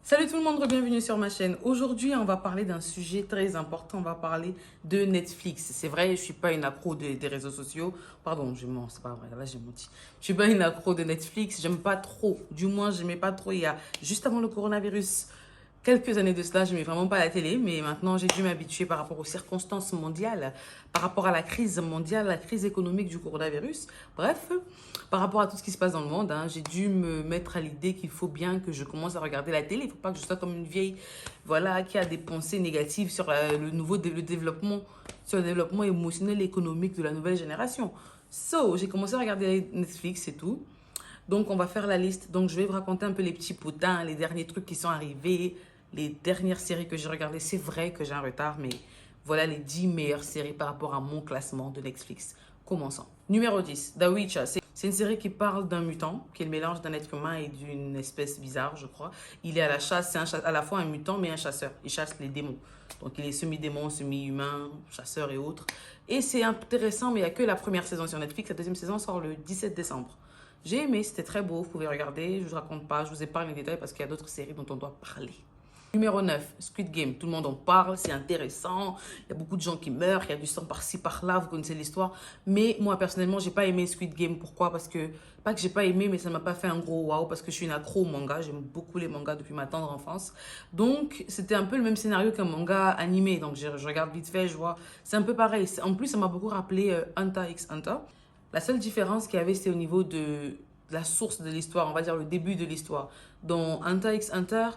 Salut tout le monde, bienvenue sur ma chaîne. Aujourd'hui, on va parler d'un sujet très important. On va parler de Netflix. C'est vrai, je suis pas une accro des réseaux sociaux. Pardon, je mens, c'est pas vrai. Là, j'ai menti. Je suis pas une accro de Netflix. J'aime pas trop. Du moins, j'aimais pas trop il y a juste avant le coronavirus. Quelques années de cela, je n'aimais vraiment pas la télé, mais maintenant j'ai dû m'habituer par rapport aux circonstances mondiales, par rapport à la crise mondiale, la crise économique du coronavirus. Bref, par rapport à tout ce qui se passe dans le monde, j'ai dû me mettre à l'idée qu'il faut bien que je commence à regarder la télé. Il ne faut pas que je sois comme une vieille, voilà, qui a des pensées négatives sur le développement, sur le développement émotionnel et économique de la nouvelle génération. J'ai commencé à regarder Netflix et tout. Donc, on va faire la liste. Donc, je vais vous raconter un peu les petits potins, les derniers trucs qui sont arrivés, les dernières séries que j'ai regardées. C'est vrai que j'ai un retard, mais voilà les 10 meilleures séries par rapport à mon classement de Netflix. Commençons. Numéro 10, The Witcher. C'est une série qui parle d'un mutant, qui est le mélange d'un être humain et d'une espèce bizarre, je crois. Il est à la chasse, à la fois un mutant, mais un chasseur. Il chasse les démons. Donc, il est semi-démon, semi-humain, chasseur et autres. Et c'est intéressant, mais il n'y a que la première saison sur Netflix. La deuxième saison sort le 17 décembre. J'ai aimé, c'était très beau, vous pouvez regarder. Je ne vous raconte pas, je vous épargne les détails parce qu'il y a d'autres séries dont on doit parler. Numéro 9, Squid Game. Tout le monde en parle, c'est intéressant. Il y a beaucoup de gens qui meurent, il y a du sang par-ci, par-là, vous connaissez l'histoire. Mais moi, personnellement, j'ai pas aimé Squid Game. Pourquoi? Parce que, pas que j'ai pas aimé, mais ça m'a pas fait un gros waouh parce que je suis une accro au manga. J'aime beaucoup les mangas depuis ma tendre enfance. Donc, c'était un peu le même scénario qu'un manga animé. Donc, je regarde vite fait, je vois. C'est un peu pareil. En plus, ça m'a beaucoup rappelé Hunter x Hunter. La seule différence qu'il y avait, c'était au niveau de la source de l'histoire, on va dire le début de l'histoire. Dans Hunter x Hunter,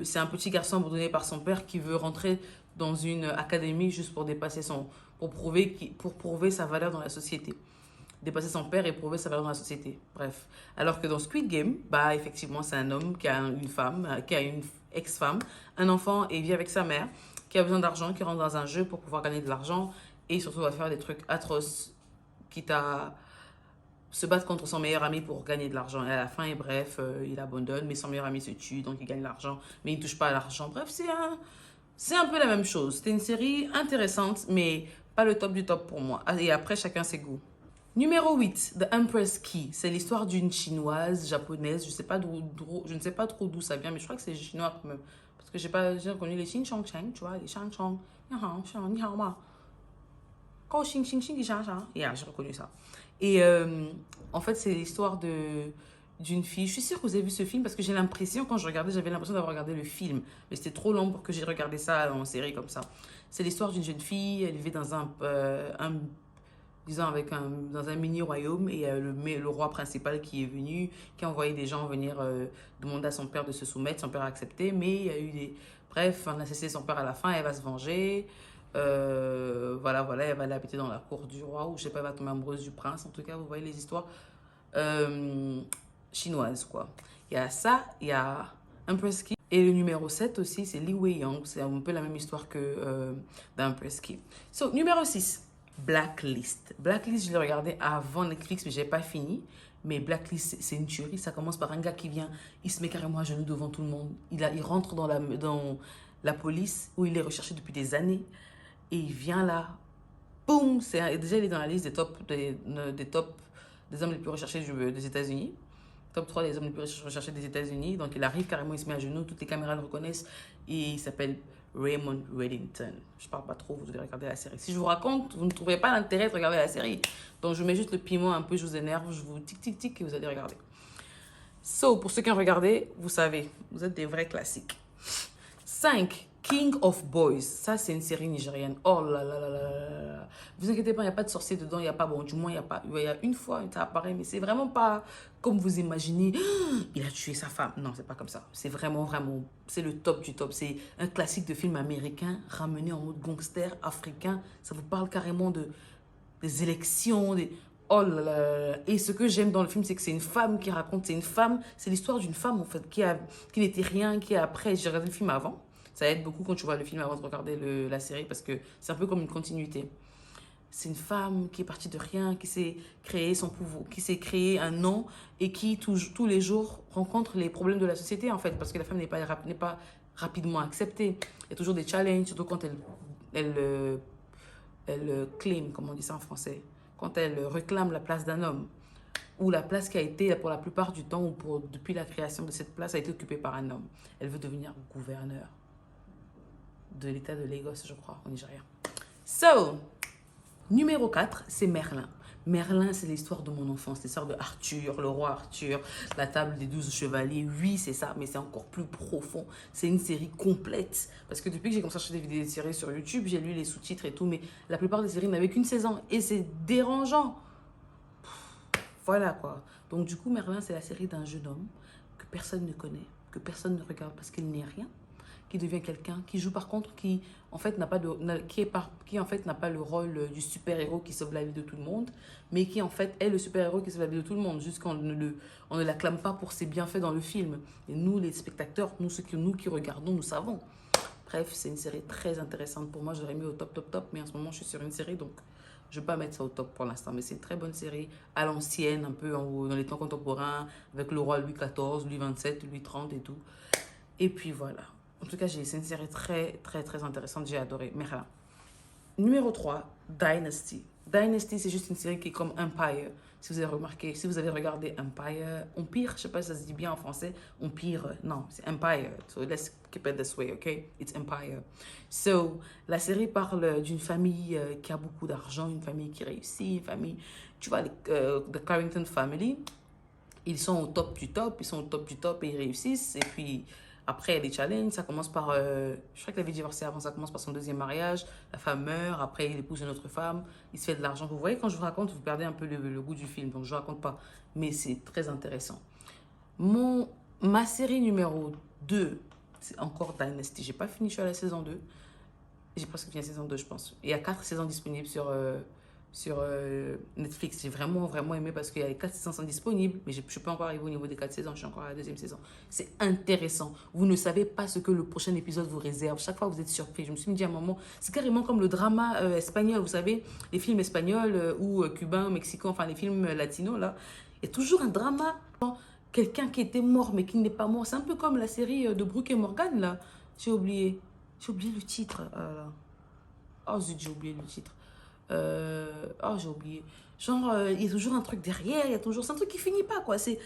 c'est un petit garçon abandonné par son père qui veut rentrer dans une académie juste pour pour prouver sa valeur dans la société. Dépasser son père et prouver sa valeur dans la société. Bref. Alors que dans Squid Game, bah effectivement, c'est un homme qui a une femme, qui a une ex-femme, un enfant et vit avec sa mère, qui a besoin d'argent, qui rentre dans un jeu pour pouvoir gagner de l'argent et surtout va faire des trucs atroces, quitte à se battre contre son meilleur ami pour gagner de l'argent. Et à la fin, et bref, il abandonne, mais son meilleur ami se tue, donc il gagne l'argent, mais il ne touche pas à l'argent. Bref, c'est un peu la même chose. C'était une série intéressante, mais pas le top du top pour moi. Et après, chacun ses goûts. Numéro 8, The Empress Key. C'est l'histoire d'une chinoise, japonaise. Je ne sais pas trop d'où ça vient, mais je crois que c'est chinois quand même. Parce que j'ai connu les Xin Chong Cheng, tu vois, les Shang Chong. Ni hao ma. Yeah, j'ai reconnu ça. Et en fait, c'est l'histoire d'une fille. Je suis sûre que vous avez vu ce film parce que j'ai l'impression, quand je regardais, j'avais l'impression d'avoir regardé le film. Mais c'était trop long pour que j'ai regardé ça en série comme ça. C'est l'histoire d'une jeune fille. Elle vivait dans disons, dans un mini-royaume. Et le roi principal qui est venu, qui a envoyé des gens venir demander à son père de se soumettre. Son père a accepté, mais il y a eu des... Bref, on a cessé son père à la fin. Elle va se venger. Voilà, elle va aller habiter dans la cour du roi, ou je sais pas, elle va tomber amoureuse du prince. En tout cas, vous voyez les histoires chinoises, quoi. Il y a ça, il y a Empress Key. Et le numéro 7 aussi, c'est Li Wei-Yang. C'est un peu la même histoire que d'Empress Key. So, numéro 6, Blacklist. Blacklist, je l'ai regardé avant Netflix, mais j'ai pas fini. Mais Blacklist, c'est une tuerie. Ça commence par un gars qui vient, il se met carrément à genoux devant tout le monde. Il rentre dans la police où il est recherché depuis des années. Et il vient là, boum, déjà il est dans la liste des top des hommes les plus recherchés des États-Unis. Top 3 des hommes les plus recherchés des États-Unis. Donc il arrive carrément, il se met à genoux, toutes les caméras le reconnaissent. Et il s'appelle Raymond Reddington. Je parle pas trop, vous devez regarder la série. Si je vous raconte, vous ne trouverez pas l'intérêt de regarder la série. Donc je mets juste le piment un peu, je vous énerve, je vous tic et vous allez regarder. So, pour ceux qui ont regardé, vous savez, vous êtes des vrais classiques. 5. King of Boys. Ça, c'est une série nigérienne. Oh là là là là là là. Vous inquiétez pas, il n'y a pas de sorcier dedans. Il n'y a pas, bon, du moins, il y a pas. Il y a une fois, ça apparaît, mais c'est vraiment pas comme vous imaginez. Il a tué sa femme. Non, c'est pas comme ça. C'est vraiment, c'est le top du top. C'est un classique de film américain ramené en mode gangster africain. Ça vous parle carrément des élections, des... Oh là là. Et ce que j'aime dans le film, c'est que c'est une femme qui raconte. C'est l'histoire d'une femme, en fait, qui n'était rien, qui après, j'ai regardé le film avant. Ça aide beaucoup quand tu vois le film avant de regarder la série parce que c'est un peu comme une continuité. C'est une femme qui est partie de rien, qui s'est créé son pouvoir, qui s'est créé un nom et qui tous les jours rencontre les problèmes de la société en fait parce que la femme n'est pas rapidement acceptée. Il y a toujours des challenges, surtout quand elle claim, comment on dit ça en français, quand elle réclame la place d'un homme où la place qui a été, pour la plupart du temps, depuis la création de cette place, a été occupée par un homme. Elle veut devenir gouverneur de l'état de Lagos, je crois, au Nigeria. So, numéro 4, c'est Merlin. Merlin, c'est l'histoire de mon enfance, l'histoire de Arthur, le roi Arthur, la table des 12 chevaliers. Oui, c'est ça, mais c'est encore plus profond. C'est une série complète. Parce que depuis que j'ai commencé à acheter des vidéos de séries sur YouTube, j'ai lu les sous-titres et tout, mais la plupart des séries n'avaient qu'une saison. Et c'est dérangeant. Voilà quoi. Donc du coup, Merlin, c'est la série d'un jeune homme que personne ne connaît, que personne ne regarde parce qu'il n'est rien, qui devient quelqu'un, qui joue par contre, qui en fait n'a pas le rôle du super-héros qui sauve la vie de tout le monde, mais qui en fait est le super-héros qui sauve la vie de tout le monde, juste qu'on on ne l'acclame pas pour ses bienfaits dans le film. Et nous, les spectateurs, nous qui regardons, nous savons. Bref, c'est une série très intéressante pour moi. J'aurais mis au top, top, top, mais en ce moment, je suis sur une série, donc je ne vais pas mettre ça au top pour l'instant. Mais c'est une très bonne série, à l'ancienne, un peu dans les temps contemporains, avec le roi Louis XIV, Louis XXVII, Louis XXX et tout. Et puis voilà. En tout cas, c'est une série très, très, très intéressante. J'ai adoré. Merlin. Numéro 3, Dynasty. Dynasty, c'est juste une série qui est comme Empire. Si vous avez remarqué, si vous avez regardé Empire, je sais pas si ça se dit bien en français, Empire, non, c'est Empire. So let's keep it this way, okay? It's Empire. So, la série parle d'une famille qui a beaucoup d'argent, une famille qui réussit, une famille, tu vois, the Carrington Family. Ils sont au top du top, ils sont au top du top et ils réussissent. Et puis, après, il y a des challenges. Ça commence par... je crois qu'il avait divorcé avant. Ça commence par son deuxième mariage. La femme meurt. Après, il épouse une autre femme. Il se fait de l'argent. Vous voyez, quand je vous raconte, vous perdez un peu le goût du film. Donc, je ne raconte pas. Mais c'est très intéressant. Ma série numéro 2, c'est encore Dynasty. Je n'ai pas fini. Je suis à la saison 2. J'ai presque fini la saison 2, je pense. Il y a 4 saisons disponibles sur Netflix. J'ai vraiment, vraiment aimé parce qu'il y a les 4 saisons sont disponibles, mais je ne suis pas encore arrivée au niveau des 4 saisons, je suis encore à la deuxième saison. C'est intéressant. Vous ne savez pas ce que le prochain épisode vous réserve. Chaque fois, vous êtes surpris. Je me suis dit à un moment, c'est carrément comme le drama espagnol, vous savez, les films espagnols ou cubains, mexicains, enfin les films latinos, là. Il y a toujours un drama. Quelqu'un qui était mort, mais qui n'est pas mort. C'est un peu comme la série de Brooke et Morgan, là. J'ai oublié le titre. Oh zut, j'ai oublié le titre. Oh, j'ai oublié. Genre, il y a toujours un truc derrière, il y a toujours... C'est un truc qui finit pas, quoi. C'est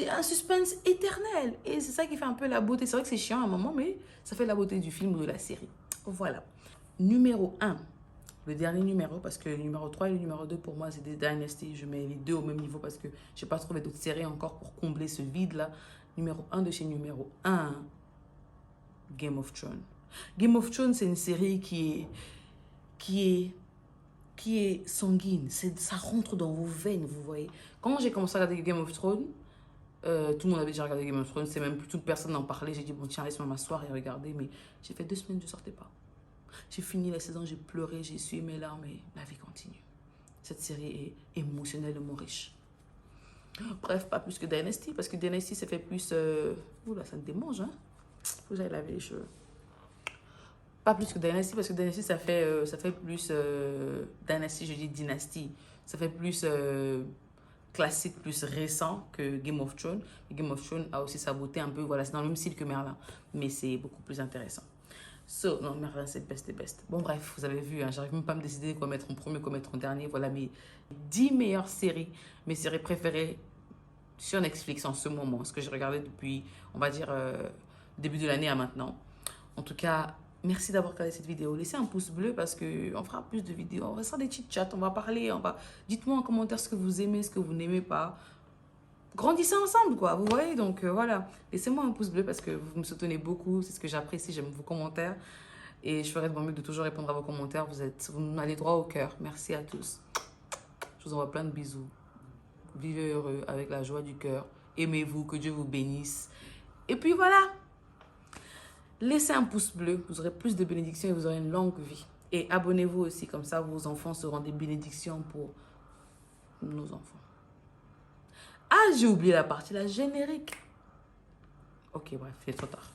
un suspense éternel. Et c'est ça qui fait un peu la beauté. C'est vrai que c'est chiant à un moment, mais ça fait la beauté du film ou de la série. Voilà. Numéro 1. Le dernier numéro, parce que le numéro 3 et le numéro 2, pour moi, c'est des Dynasty. Je mets les deux au même niveau parce que je n'ai pas trouvé d'autres séries encore pour combler ce vide-là. Numéro 1 de chez numéro 1, Game of Thrones. Game of Thrones, c'est une série qui est sanguine, ça rentre dans vos veines, vous voyez. Quand j'ai commencé à regarder Game of Thrones, tout le monde avait déjà regardé Game of Thrones, c'est même plus toute personne n'en parlait. J'ai dit, bon tiens, laisse-moi m'asseoir et regarder, mais j'ai fait 2 semaines, je ne sortais pas. J'ai fini la saison, j'ai pleuré, j'ai essuyé mes larmes et la vie continue. Cette série est émotionnellement riche. Bref, pas plus que Dynasty, parce que Dynasty, ça fait plus... Oula, ça me démange, hein. Faut que j'aille laver les cheveux. Pas plus que Dynasty, parce que Dynasty, ça fait plus... Dynasty, je dis dynastie. Ça fait plus classique, plus récent que Game of Thrones. Game of Thrones a aussi sa beauté un peu... Voilà, c'est dans le même style que Merlin. Mais c'est beaucoup plus intéressant. So, non, Merlin, c'est best des best. Bon, bref, vous avez vu, hein, j'arrive même pas à me décider quoi mettre en premier, quoi mettre en dernier. Voilà mes 10 meilleures séries, mes séries préférées sur Netflix en ce moment. Ce que j'ai regardé depuis, on va dire, début de l'année à maintenant. En tout cas... Merci d'avoir regardé cette vidéo. Laissez un pouce bleu parce qu'on fera plus de vidéos. On va faire des petits chats, on va parler. Dites-moi en commentaire ce que vous aimez, ce que vous n'aimez pas. Grandissez ensemble, quoi. Vous voyez, donc voilà. Laissez-moi un pouce bleu parce que vous me soutenez beaucoup. C'est ce que j'apprécie. J'aime vos commentaires. Et je ferai de mon mieux de toujours répondre à vos commentaires. Vous m'allez droit au cœur. Merci à tous. Je vous envoie plein de bisous. Vivez heureux avec la joie du cœur. Aimez-vous, que Dieu vous bénisse. Et puis voilà. Laissez un pouce bleu, vous aurez plus de bénédictions et vous aurez une longue vie. Et abonnez-vous aussi, comme ça vos enfants seront des bénédictions pour nos enfants. Ah, j'ai oublié la partie, la générique. Ok, bref, c'est trop tard.